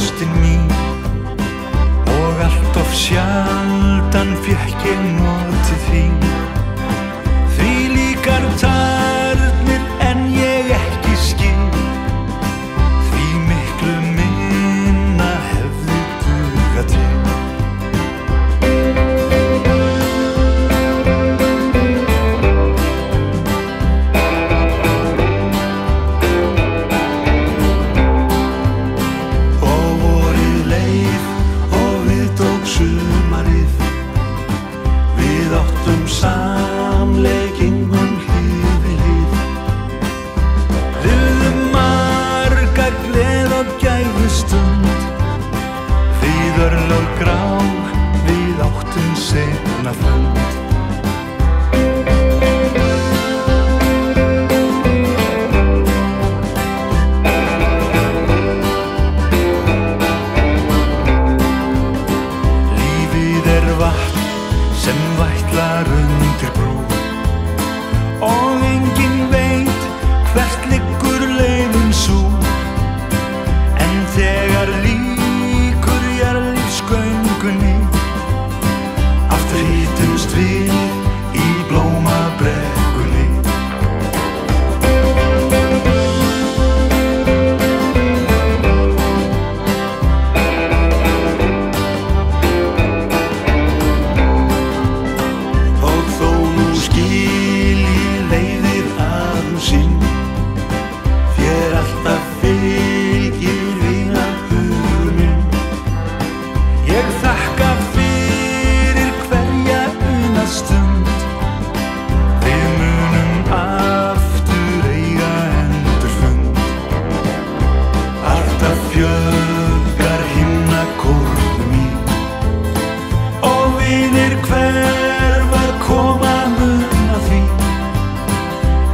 ástin mín og allt of sjaldan fékk ég notið þín. Því líkar tarnir en ég ekki skil, því miklu minna hefði dugað til. Samleikingum hlið við hlið, lifðum marga gleði og gæfustund. Þið örlög grá, við áttum seinna fund. Lífið vatn sem vætlar undir brú, og enginn veit hvert liggur leiðin sú. En þegar lýkur jarðlífsgöngunni, aftur hittumst við í blómabrekkunni. Fjölgar himnakórnum í, og vinir hverfar koma mun að því.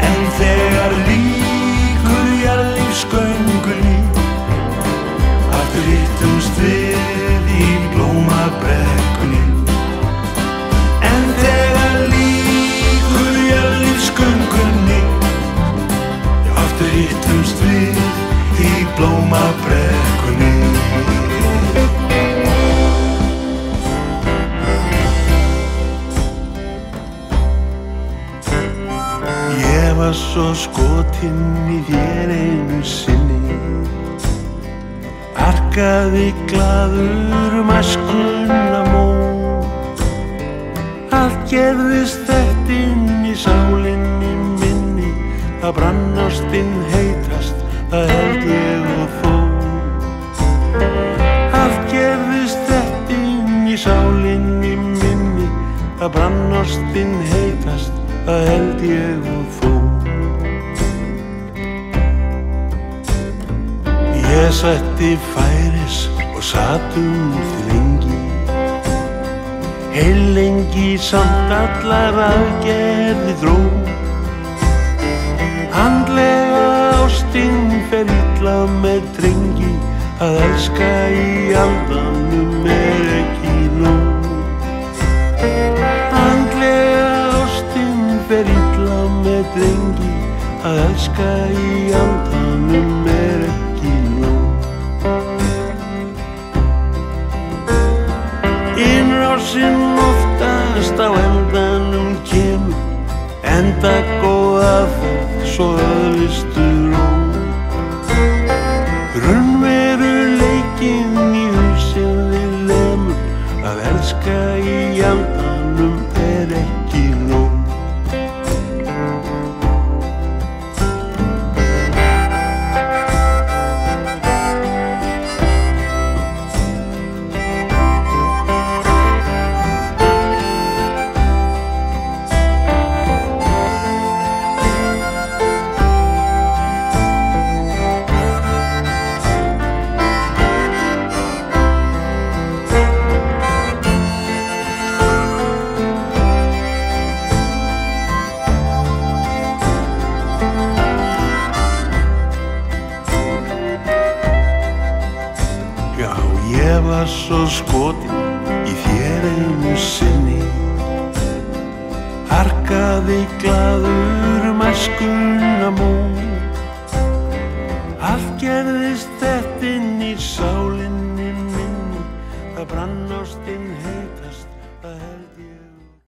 En þegar lýkur jarðlífsgöngunni, aftur hittumst við í blómabrekkunni. En þegar lýkur jarðlífsgöngunni, aftur hittumst við í blómabrekkunni. Ég var svo skotinn í þér einu sinni, arkaði glaður æskunnar mót. Allt gerðist þetta inn í sálinni minni, að brann ástin heitast, það held ég og þó. Allt gerðist þetta inn í sálinni minni, að brann ástin heitast, það held ég og þó. Ég setti færis og sat því lengi, heillengi samt allar aðgerði dró. Andlega ástin fer illa með drengi, að elska í aldanum ekki nóg. Andlega ástin fer illa með drengi, að elska í aldanum ekki nóg. Innrásin oftast á endanum kemur, enda góða ferð svo öðlistu ró. Raunveruleikinn í hausinn við lemur, að elska í andanum ekki nóg. Ég var svo skotinn í þér einu sinni, arkaði glaður æskunnar